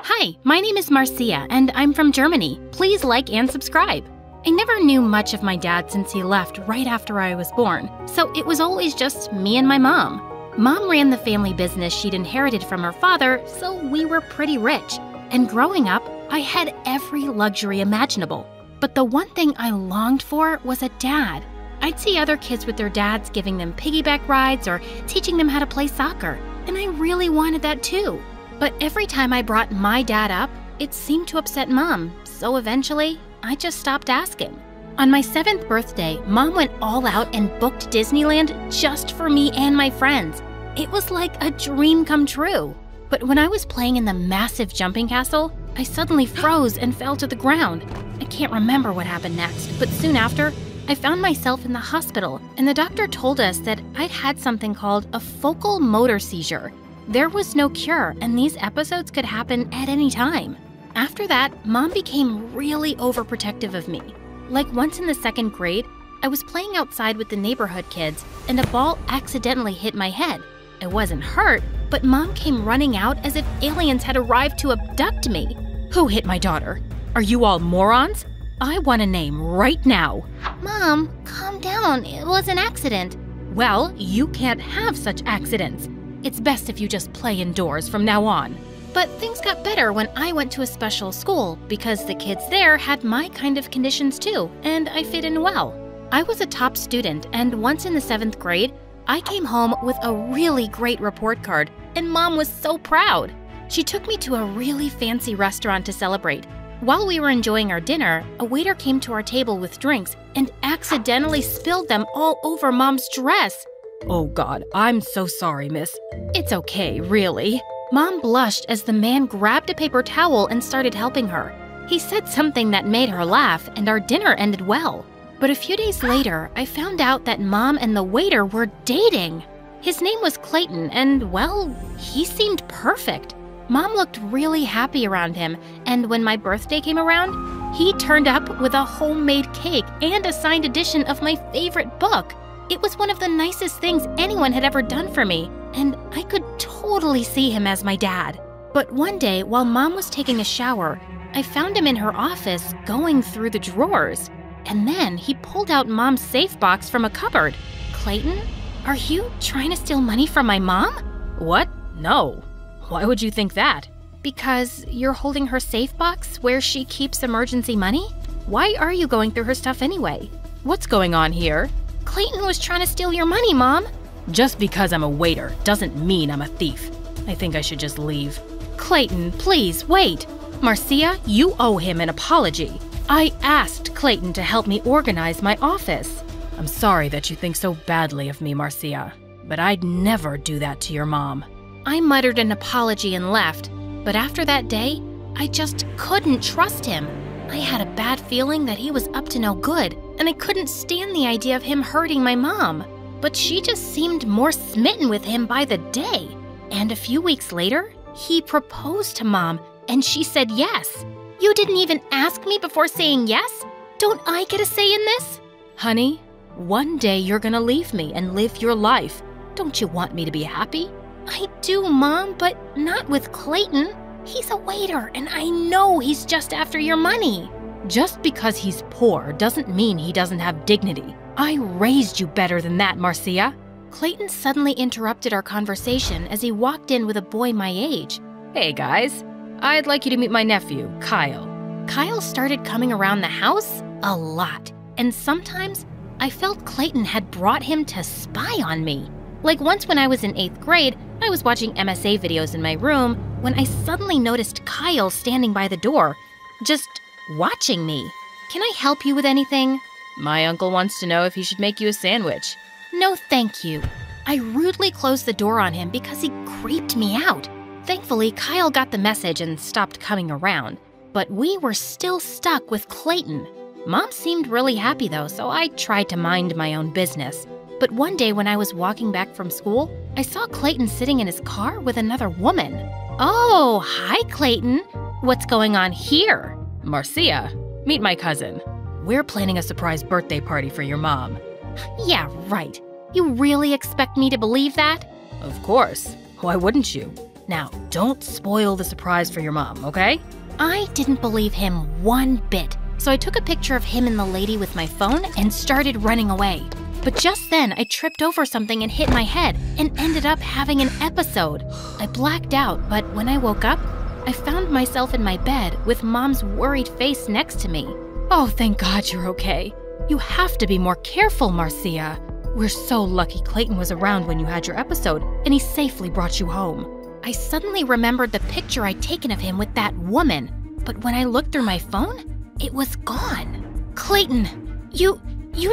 Hi, my name is Marcia, and I'm from Germany. Please like and subscribe. I never knew much of my dad since he left right after I was born, so it was always just me and my mom. Mom ran the family business she'd inherited from her father, so we were pretty rich. And growing up, I had every luxury imaginable. But the one thing I longed for was a dad. I'd see other kids with their dads giving them piggyback rides or teaching them how to play soccer, and I really wanted that too. But every time I brought my dad up, it seemed to upset Mom, so eventually, I just stopped asking. On my 7th birthday, Mom went all out and booked Disneyland just for me and my friends. It was like a dream come true. But when I was playing in the massive jumping castle, I suddenly froze and fell to the ground. I can't remember what happened next, but soon after, I found myself in the hospital, and the doctor told us that I'd had something called a focal motor seizure. There was no cure, and these episodes could happen at any time. After that, Mom became really overprotective of me. Like once in the 2nd grade, I was playing outside with the neighborhood kids, and a ball accidentally hit my head. I wasn't hurt, but Mom came running out as if aliens had arrived to abduct me. Who hit my daughter? Are you all morons? I want a name right now. Mom, calm down. It was an accident. Well, you can't have such accidents. It's best if you just play indoors from now on. But things got better when I went to a special school because the kids there had my kind of conditions too, and I fit in well. I was a top student, and once in the 7th grade, I came home with a really great report card, and Mom was so proud. She took me to a really fancy restaurant to celebrate. While we were enjoying our dinner, a waiter came to our table with drinks and accidentally spilled them all over Mom's dress. Oh God, I'm so sorry, miss. It's okay, really. Mom blushed as the man grabbed a paper towel and started helping her. He said something that made her laugh, and our dinner ended well. But a few days later, I found out that Mom and the waiter were dating. His name was Clayton, and well, he seemed perfect. Mom looked really happy around him, and when my birthday came around, he turned up with a homemade cake and a signed edition of my favorite book. It was one of the nicest things anyone had ever done for me, and I could totally see him as my dad. But one day, while Mom was taking a shower, I found him in her office going through the drawers. And then he pulled out Mom's safe box from a cupboard. Clayton, are you trying to steal money from my mom? What? No. Why would you think that? Because you're holding her safe box where she keeps emergency money? Why are you going through her stuff anyway? What's going on here? Clayton was trying to steal your money, Mom. Just because I'm a waiter doesn't mean I'm a thief. I think I should just leave. Clayton, please, wait. Marcia, you owe him an apology. I asked Clayton to help me organize my office. I'm sorry that you think so badly of me, Marcia, but I'd never do that to your mom. I muttered an apology and left, but after that day, I just couldn't trust him. I had a bad feeling that he was up to no good, and I couldn't stand the idea of him hurting my mom. But she just seemed more smitten with him by the day. And a few weeks later, he proposed to Mom, and she said yes. You didn't even ask me before saying yes? Don't I get a say in this? Honey, one day you're gonna leave me and live your life. Don't you want me to be happy? I do, Mom, but not with Clayton. He's a waiter, and I know he's just after your money. Just because he's poor doesn't mean he doesn't have dignity. I raised you better than that, Marcia. Clayton suddenly interrupted our conversation as he walked in with a boy my age. Hey, guys. I'd like you to meet my nephew, Kyle. Kyle started coming around the house a lot, and sometimes I felt Clayton had brought him to spy on me. Like once when I was in 8th grade, I was watching MSA videos in my room when I suddenly noticed Kyle standing by the door, just watching me. Can I help you with anything? My uncle wants to know if he should make you a sandwich. No, thank you. I rudely closed the door on him because he creeped me out. Thankfully, Kyle got the message and stopped coming around. But we were still stuck with Clayton. Mom seemed really happy though, so I tried to mind my own business. But one day when I was walking back from school, I saw Clayton sitting in his car with another woman. Oh, hi, Clayton. What's going on here? Marcia, meet my cousin. We're planning a surprise birthday party for your mom. Yeah, right. You really expect me to believe that? Of course. Why wouldn't you? Now, don't spoil the surprise for your mom, okay? I didn't believe him one bit, so I took a picture of him and the lady with my phone and started running away. But just then, I tripped over something and hit my head and ended up having an episode. I blacked out, but when I woke up, I found myself in my bed with Mom's worried face next to me. Oh, thank God you're okay. You have to be more careful, Marcia. We're so lucky Clayton was around when you had your episode, and he safely brought you home. I suddenly remembered the picture I'd taken of him with that woman, but when I looked through my phone, it was gone. Clayton, you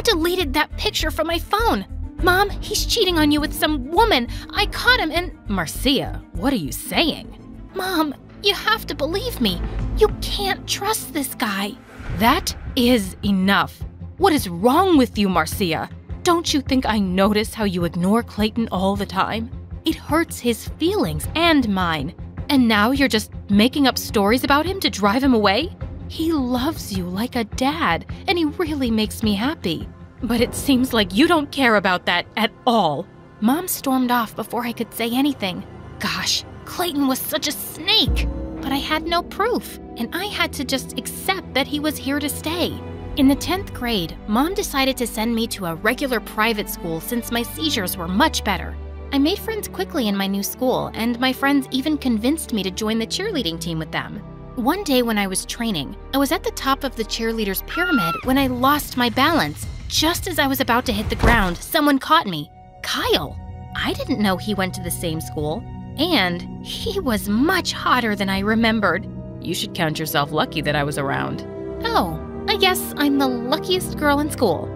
deleted that picture from my phone. Mom, he's cheating on you with some woman. I caught him and… Marcia, what are you saying? Mom, you have to believe me. You can't trust this guy. That is enough. What is wrong with you, Marcia? Don't you think I notice how you ignore Clayton all the time? It hurts his feelings and mine. And now you're just making up stories about him to drive him away? He loves you like a dad, and he really makes me happy. But it seems like you don't care about that at all. Mom stormed off before I could say anything. Gosh, Clayton was such a snake. But I had no proof, and I had to just accept that he was here to stay. In the 10th grade, Mom decided to send me to a regular private school since my seizures were much better. I made friends quickly in my new school, and my friends even convinced me to join the cheerleading team with them. One day when I was training, I was at the top of the cheerleaders' pyramid when I lost my balance. Just as I was about to hit the ground, someone caught me. Kyle. I didn't know he went to the same school, and he was much hotter than I remembered. You should count yourself lucky that I was around. Oh, I guess I'm the luckiest girl in school.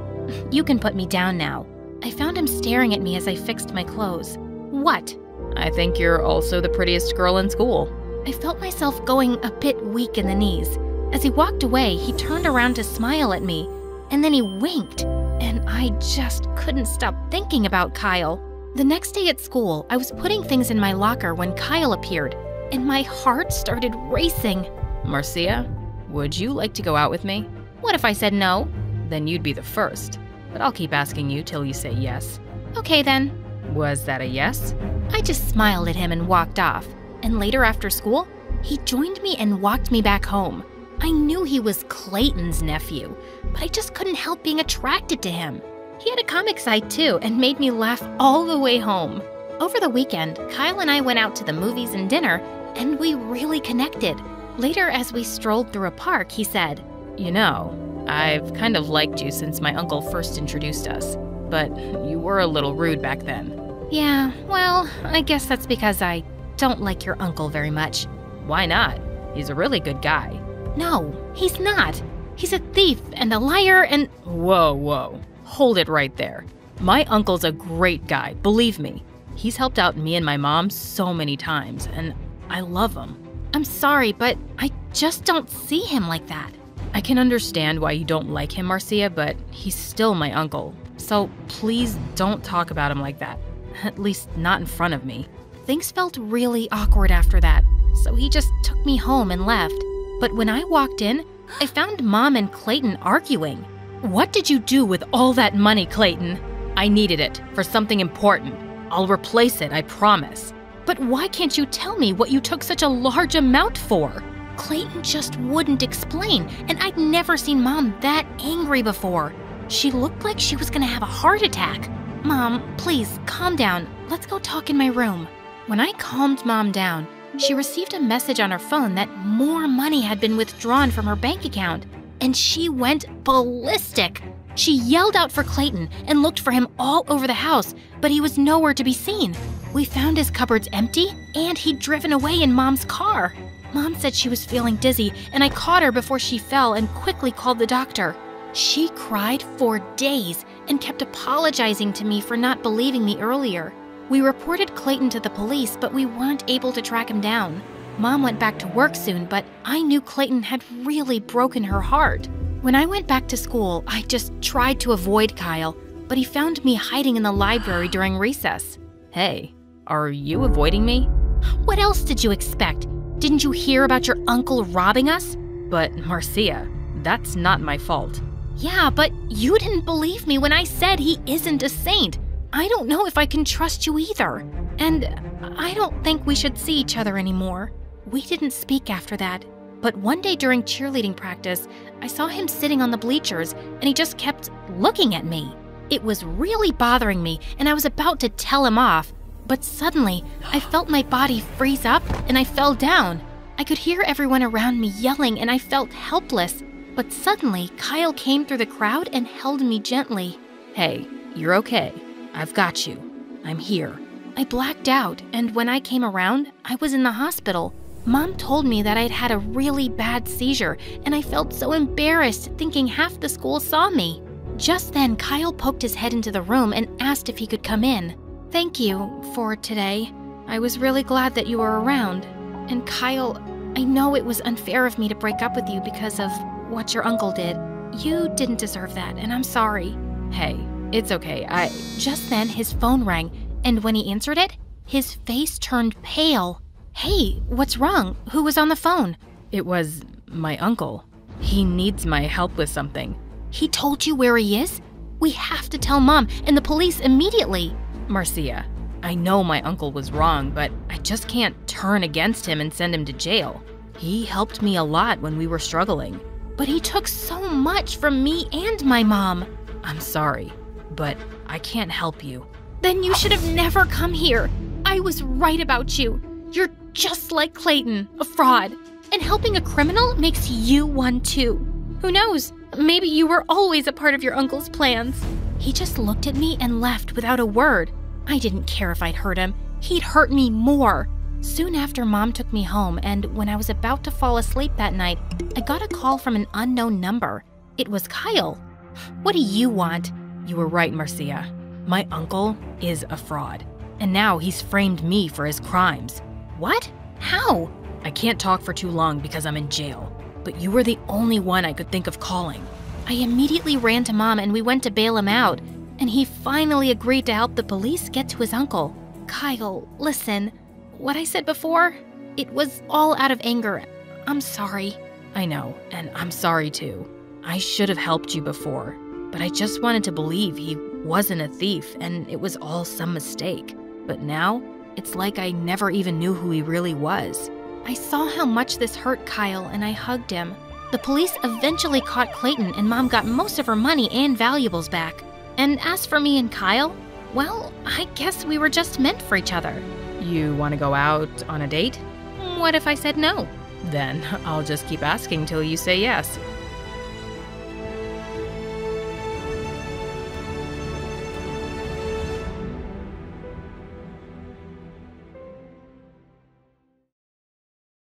You can put me down now. I found him staring at me as I fixed my clothes. What? I think you're also the prettiest girl in school. I felt myself going a bit weak in the knees. As he walked away, he turned around to smile at me, and then he winked, and I just couldn't stop thinking about Kyle. The next day at school, I was putting things in my locker when Kyle appeared, and my heart started racing. Marcia, would you like to go out with me? What if I said no? Then you'd be the first. But I'll keep asking you till you say yes. Okay then. Was that a yes? I just smiled at him and walked off. And later after school, he joined me and walked me back home. I knew he was Clayton's nephew, but I just couldn't help being attracted to him. He had a comic side too and made me laugh all the way home. Over the weekend, Kyle and I went out to the movies and dinner, and we really connected. Later, as we strolled through a park, he said, You know, I've kind of liked you since my uncle first introduced us, but you were a little rude back then. Yeah, well, I guess that's because I don't like your uncle very much. Why not? He's a really good guy. No, he's not. He's a thief and a liar and… Whoa. Hold it right there. My uncle's a great guy, believe me. He's helped out me and my mom so many times, and I love him. I'm sorry, but I just don't see him like that. I can understand why you don't like him, Marcia, but he's still my uncle. So please don't talk about him like that. At least not in front of me. Things felt really awkward after that, so he just took me home and left. But when I walked in, I found Mom and Clayton arguing. What did you do with all that money, Clayton? I needed it for something important. I'll replace it, I promise. But why can't you tell me what you took such a large amount for? Clayton just wouldn't explain, and I'd never seen Mom that angry before. She looked like she was gonna have a heart attack. Mom, please, calm down. Let's go talk in my room. When I calmed Mom down, she received a message on her phone that more money had been withdrawn from her bank account, and she went ballistic. She yelled out for Clayton and looked for him all over the house, but he was nowhere to be seen. We found his cupboards empty, and he'd driven away in Mom's car. Mom said she was feeling dizzy, and I caught her before she fell and quickly called the doctor. She cried for days and kept apologizing to me for not believing me earlier. We reported Clayton to the police, but we weren't able to track him down. Mom went back to work soon, but I knew Clayton had really broken her heart. When I went back to school, I just tried to avoid Kyle, but he found me hiding in the library during recess. Hey, are you avoiding me? What else did you expect? Didn't you hear about your uncle robbing us? But Marcia, that's not my fault. Yeah, but you didn't believe me when I said he isn't a saint. I don't know if I can trust you either. And I don't think we should see each other anymore. We didn't speak after that. But one day during cheerleading practice, I saw him sitting on the bleachers, and he just kept looking at me. It was really bothering me, and I was about to tell him off. But suddenly, I felt my body freeze up, and I fell down. I could hear everyone around me yelling, and I felt helpless. But suddenly, Kyle came through the crowd and held me gently. "Hey, you're okay. I've got you. I'm here." I blacked out, and when I came around, I was in the hospital. Mom told me that I'd had a really bad seizure, and I felt so embarrassed thinking half the school saw me. Just then, Kyle poked his head into the room and asked if he could come in. "Thank you for today. I was really glad that you were around. And Kyle, I know it was unfair of me to break up with you because of what your uncle did. You didn't deserve that, and I'm sorry." "Hey, it's okay. Just then, his phone rang, and when he answered it, his face turned pale. "Hey, what's wrong? Who was on the phone?" "It was my uncle. He needs my help with something." "He told you where he is? We have to tell Mom and the police immediately." "Marcia, I know my uncle was wrong, but I just can't turn against him and send him to jail. He helped me a lot when we were struggling." "But he took so much from me and my mom." "I'm sorry, but I can't help you." "Then you should have never come here. I was right about you. You're just like Clayton, a fraud. And helping a criminal makes you one too. Who knows? Maybe you were always a part of your uncle's plans." He just looked at me and left without a word. I didn't care if I'd hurt him. He'd hurt me more. Soon after, Mom took me home, and when I was about to fall asleep that night, I got a call from an unknown number. It was Kyle. "What do you want?" "You were right, Marcia. My uncle is a fraud. And now he's framed me for his crimes." "What? How?" "I can't talk for too long because I'm in jail, but you were the only one I could think of calling." I immediately ran to Mom and we went to bail him out, and he finally agreed to help the police get to his uncle. "Kyle, listen, what I said before, it was all out of anger. I'm sorry." "I know, and I'm sorry too. I should have helped you before, but I just wanted to believe he wasn't a thief and it was all some mistake. But now, it's like I never even knew who he really was." I saw how much this hurt Kyle, and I hugged him. The police eventually caught Clayton, and Mom got most of her money and valuables back. And as for me and Kyle, well, I guess we were just meant for each other. "You want to go out on a date?" "What if I said no?" "Then I'll just keep asking till you say yes."